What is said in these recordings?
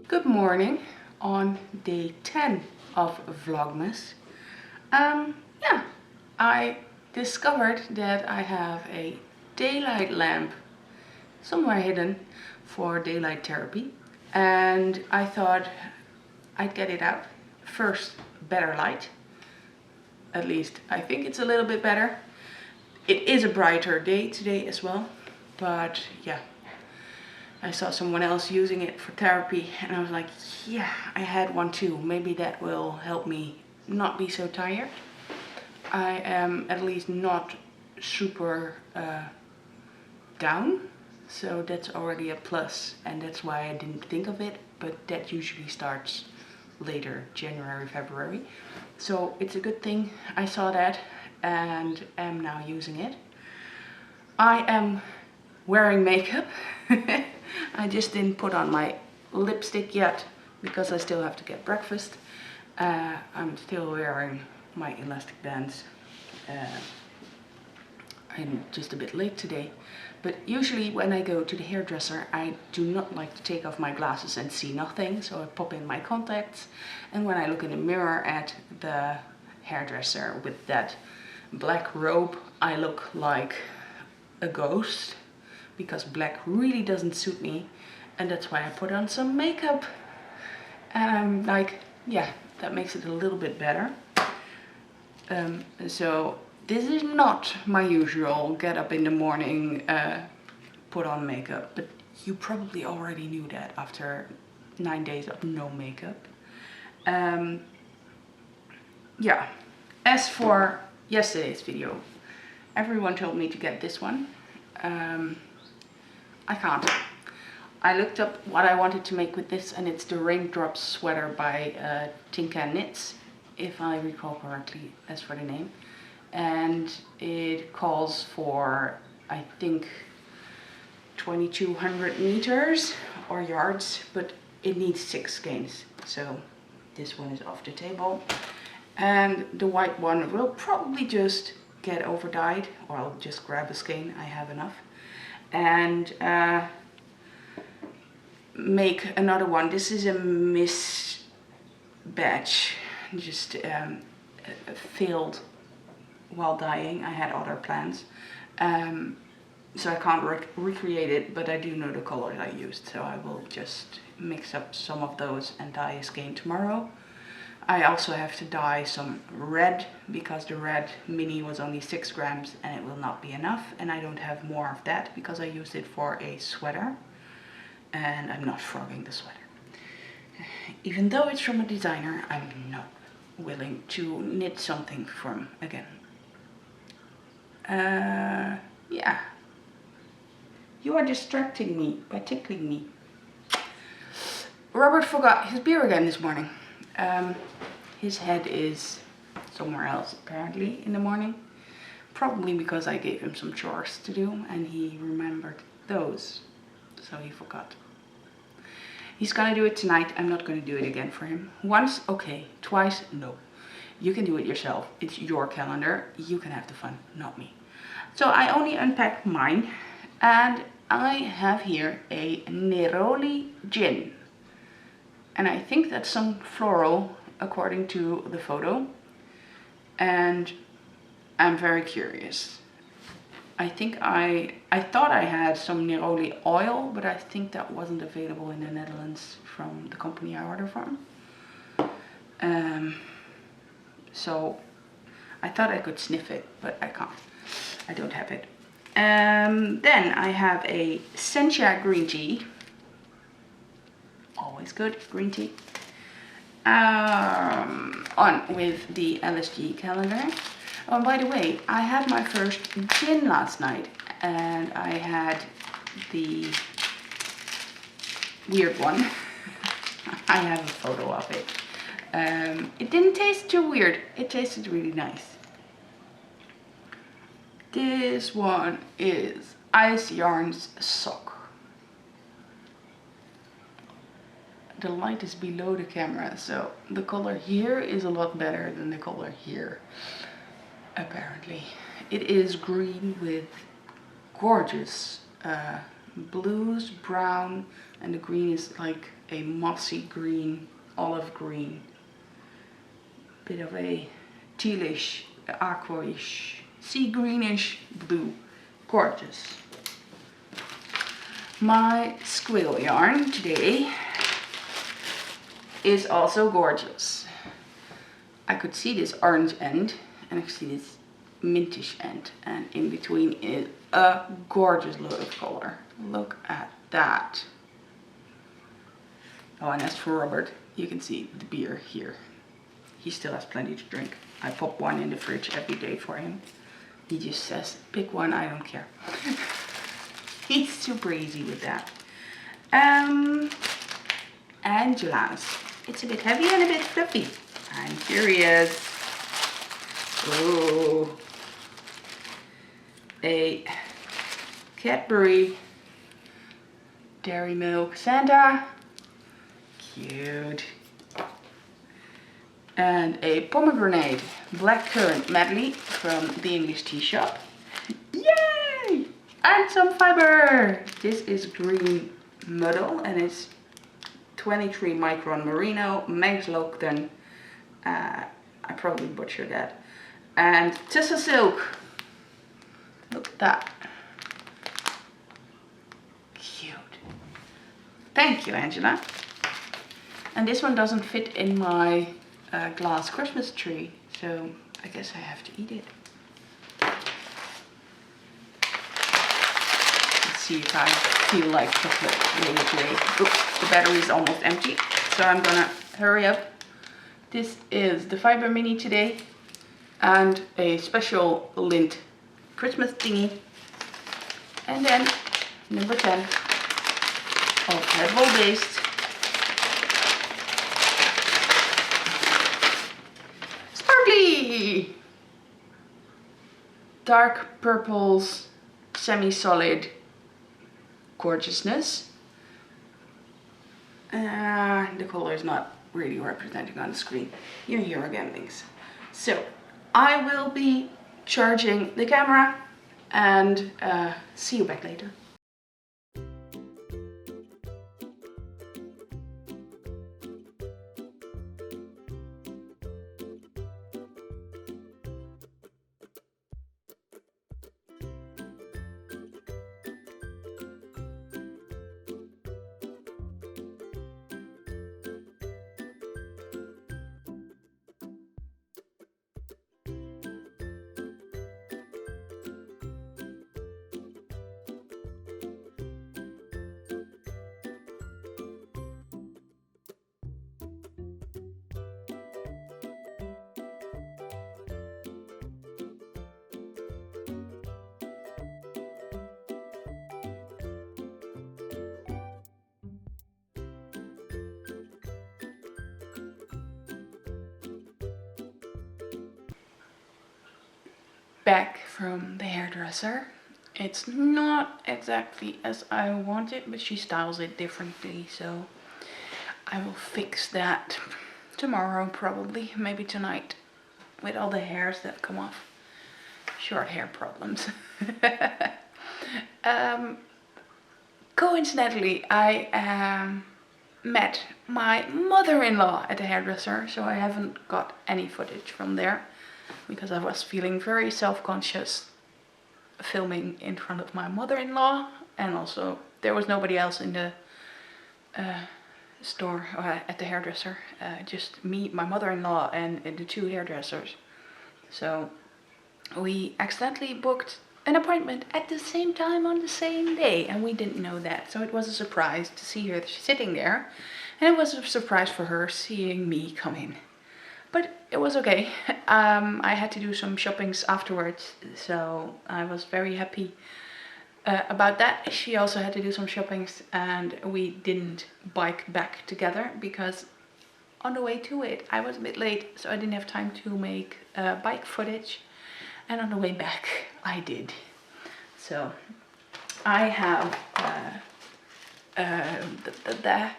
Good morning on day 10 of Vlogmas. Yeah, I discovered that I have a daylight lamp somewhere hidden for daylight therapy, and I thought I'd get it out. First, better light. At least I think it's a little bit better. It is a brighter day today as well, but yeah. I saw someone else using it for therapy and I was like, yeah, I had one too. Maybe that will help me not be so tired. I am at least not super down, so that's already a plus, and that's why I didn't think of it, but that usually starts later, January, February. So it's a good thing I saw that and am now using it. I am wearing makeup. I just didn't put on my lipstick yet because I still have to get breakfast. I'm still wearing my elastic bands. I'm just a bit late today, but usually when I go to the hairdresser I do not like to take off my glasses and see nothing, so I pop in my contacts, and when I look in the mirror at the hairdresser with that black robe I look like a ghost, because black really doesn't suit me, and that's why I put on some makeup. And I'm like, yeah, that makes it a little bit better. So this is not my usual get up in the morning, put on makeup, but you probably already knew that after 9 days of no makeup. Yeah, as for yesterday's video, everyone told me to get this one. I can't. I looked up what I wanted to make with this, and it's the Raindrop Sweater by Tinka Knits, if I recall correctly as for the name. And it calls for, I think, 2200 meters or yards, but it needs 6 skeins. So this one is off the table. And the white one will probably just get over dyed, or I'll just grab a skein, I have enough. And make another one. This is a miss batch, just failed while dyeing. I had other plans, so I can't recreate it, but I do know the colors I used, so I will just mix up some of those and dye a skein tomorrow. I also have to dye some red, because the red mini was only 6 grams and it will not be enough, and I don't have more of that because I used it for a sweater, and I'm not frogging the sweater. Even though it's from a designer, I'm not willing to knit something from again. Yeah. You are distracting me by tickling me. Robert forgot his beer again this morning. His head is somewhere else apparently in the morning. Probably because I gave him some chores to do and he remembered those. So he forgot. He's gonna do it tonight. I'm not gonna do it again for him. Once, okay. Twice, no. You can do it yourself. It's your calendar. You can have the fun, not me. So I only unpacked mine, and I have here a Neroli gin. And I think that's some floral according to the photo. And I'm very curious. I think I thought I had some Neroli oil, but I think that wasn't available in the Netherlands from the company I ordered from. So I thought I could sniff it, but I can't. I don't have it. Then I have a Sencha green tea. Always good, green tea. On with the LSG calendar. Oh, and by the way, I had my first gin last night, and I had the weird one. I have a photo of it. It didn't taste too weird. It tasted really nice. This one is Ice Yarn's Sock. The light is below the camera, so the color here is a lot better than the color here, apparently. It is green with gorgeous blues, brown, and the green is like a mossy green, olive green. Bit of a tealish, aquaish, sea greenish blue. Gorgeous. My squiggle yarn today is also gorgeous. I could see this orange end and I could see this mintish end, and in between is a gorgeous load of color. Look at that. Oh, and as for Robert, you can see the beer here. He still has plenty to drink. I pop one in the fridge every day for him. He just says, pick one, I don't care. He's super easy with that. Angela's. It's a bit heavy and a bit fluffy. I'm curious. Oh, a Cadbury Dairy Milk Santa. Cute. And a pomegranate blackcurrant medley from the English Tea Shop. Yay! And some fiber. This is green muddle and it's 23 micron merino, Manx Lockton. I probably butchered that. And Tissa silk. Look at that. Cute. Thank you, Angela. And this one doesn't fit in my glass Christmas tree, so I guess I have to eat it. Let's see if I feel like chocolate later today. Oops, the battery is almost empty, so I'm gonna hurry up. This is the Fiber Mini today and a special lint Christmas thingy. And then number 10 of head roll based sparkly dark purples, semi-solid gorgeousness. The color is not really representing on the screen. You're here again, things. So I will be charging the camera and see you back later. Back from the hairdresser. It's not exactly as I want it, but she styles it differently, so I will fix that tomorrow probably, maybe tonight, with all the hairs that come off. Short hair problems. Coincidentally, I met my mother-in-law at the hairdresser, so I haven't got any footage from there because I was feeling very self-conscious filming in front of my mother-in-law, and also there was nobody else in the store at the hairdresser, just me, my mother-in-law, and the two hairdressers. So we accidentally booked an appointment at the same time on the same day, and we didn't know that, so it was a surprise to see her sitting there, and it was a surprise for her seeing me come in. But it was okay. I had to do some shoppings afterwards, so I was very happy about that. She also had to do some shoppings, and we didn't bike back together because on the way to it I was a bit late, so I didn't have time to make bike footage, and on the way back I did. So I have the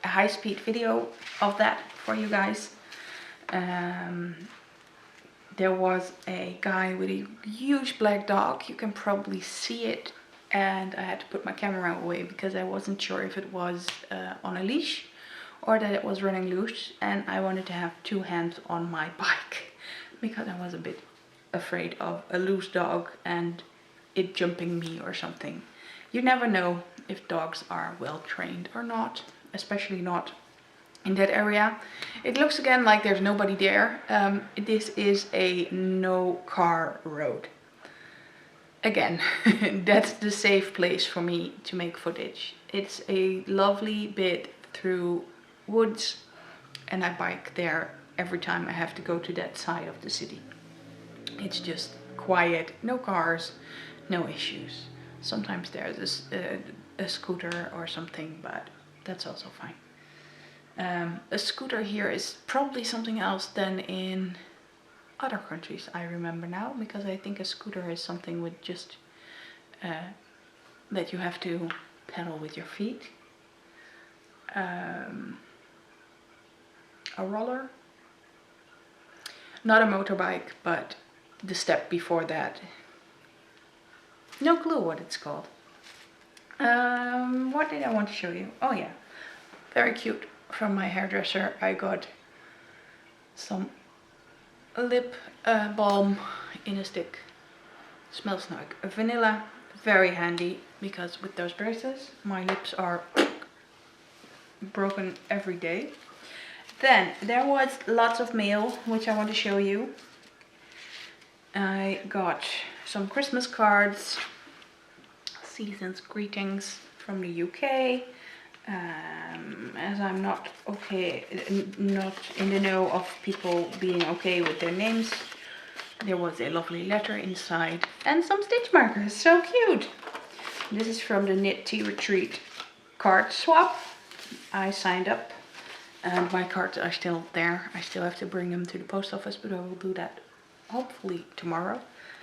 high-speed video of that for you guys. There was a guy with a huge black dog. You can probably see it and I had to put my camera away because I wasn't sure if it was on a leash or that it was running loose, and I wanted to have 2 hands on my bike because I was a bit afraid of a loose dog and it jumping me or something. You never know if dogs are well trained or not, especially not in that area. It looks again like there's nobody there. This is a no car road. Again, that's the safe place for me to make footage. It's a lovely bit through woods, and I bike there every time I have to go to that side of the city. It's just quiet, no cars, no issues. Sometimes there's a scooter or something, but that's also fine. A scooter here is probably something else than in other countries, I remember now, because I think a scooter is something with just that you have to pedal with your feet. A roller, not a motorbike, but the step before that. No clue what it's called. What did I want to show you? Oh yeah, very cute. From my hairdresser I got some lip balm in a stick. Smells like vanilla. Very handy because with those braces my lips are broken every day. Then there was lots of mail which I want to show you. I got some Christmas cards, season's greetings from the UK. As I'm not in the know of people being okay with their names, there was a lovely letter inside and some stitch markers. So cute! This is from the Knit Tea Retreat card swap. I signed up and my cards are still there. I still have to bring them to the post office, but I will do that hopefully tomorrow,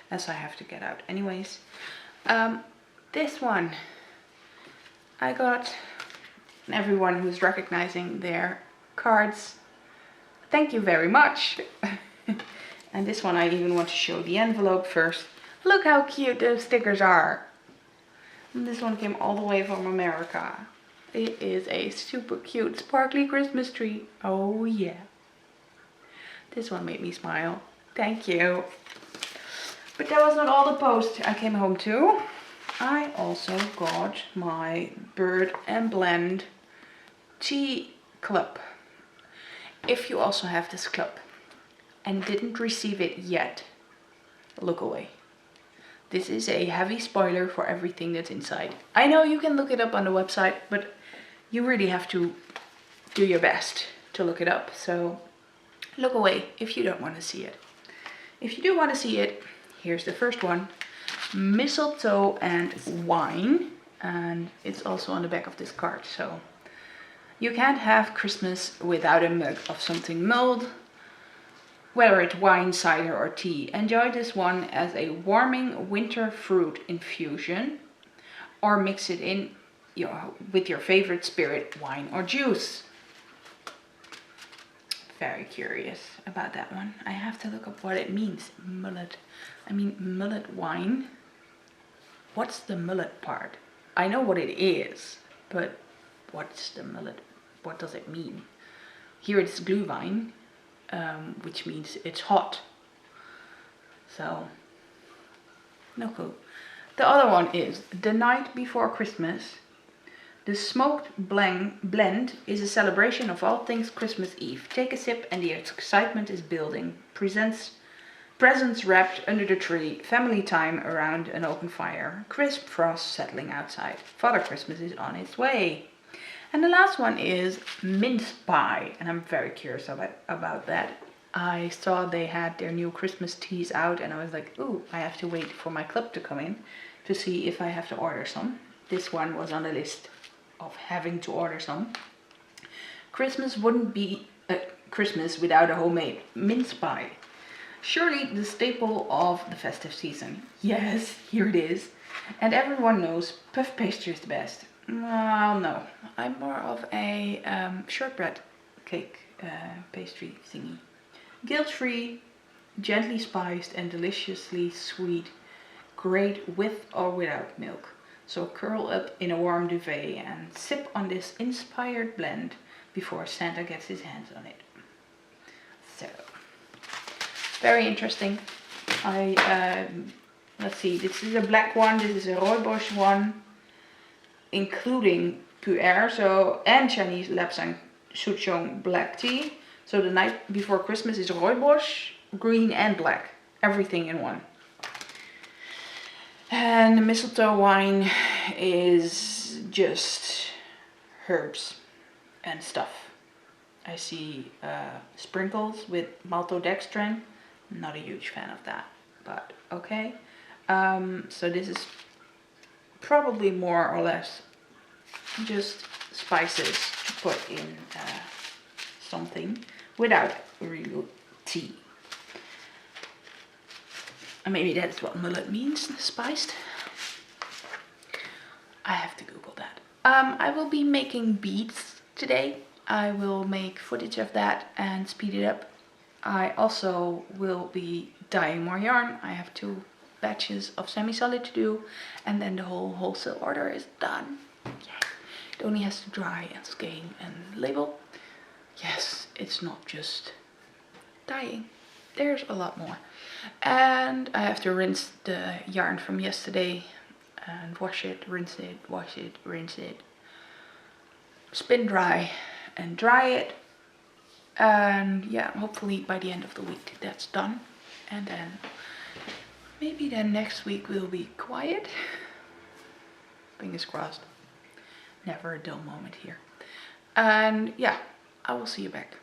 as I have to get out anyways. This one I got. Everyone who's recognizing their cards, thank you very much. And this one I even want to show the envelope first. Look how cute those stickers are. And this one came all the way from America. It is a super cute sparkly Christmas tree. Oh yeah. This one made me smile. Thank you. But that was not all the post I came home to. I also got my Bird and Blend tea club. If you also have this club and didn't receive it yet, look away. This is a heavy spoiler for everything that's inside. I know you can look it up on the website, but you really have to do your best to look it up. So look away if you don't want to see it. If you do want to see it, here's the first one. Mistletoe and wine. And it's also on the back of this card. So you can't have Christmas without a mug of something mulled, whether it's wine, cider or tea. Enjoy this one as a warming winter fruit infusion, or mix it in with your favorite spirit, wine or juice. Very curious about that one. I have to look up what it means. Mullet. I mean mullet wine. What's the mullet part? I know what it is, but what's the mullet? What does it mean? Here it's glühwein, which means it's hot. So, no clue. The other one is The Night Before Christmas. The smoked blend is a celebration of all things Christmas Eve. Take a sip and the excitement is building. Presents wrapped under the tree. Family time around an open fire. Crisp frost settling outside. Father Christmas is on its way. And the last one is mince pie. And I'm very curious about that. I saw they had their new Christmas teas out and I was like, ooh, I have to wait for my club to come in to see if I have to order some. This one was on the list of having to order some. Christmas wouldn't be Christmas without a homemade mince pie. Surely the staple of the festive season. Yes, here it is. And everyone knows puff pastry is the best. Well, no. I'm more of a shortbread cake pastry thingy. Guilt-free, gently spiced and deliciously sweet. Great with or without milk. So curl up in a warm duvet and sip on this inspired blend before Santa gets his hands on it. So, very interesting. Let's see, this is a black one, this is a rooibos one, including pu'er, so, and Chinese Lapsang Souchong black tea. So the night before Christmas is rooibos, green and black, everything in one. And the mistletoe wine is just herbs and stuff. I see sprinkles with maltodextrin. Not a huge fan of that, but okay. So this is probably more or less just spices to put in something without real tea. And maybe that's what mullet means, spiced. I have to Google that. I will be making beads today. I will make footage of that and speed it up. I also will be dyeing more yarn. I have 2 batches of semi-solid to do, and then the whole wholesale order is done. Yay. It only has to dry and skein and label. Yes, it's not just dyeing. There's a lot more. And I have to rinse the yarn from yesterday and wash it, rinse it, wash it, rinse it, spin dry and dry it. And yeah, hopefully by the end of the week that's done. And then maybe then next week will be quiet. Fingers crossed. Never a dull moment here. And yeah, I will see you back.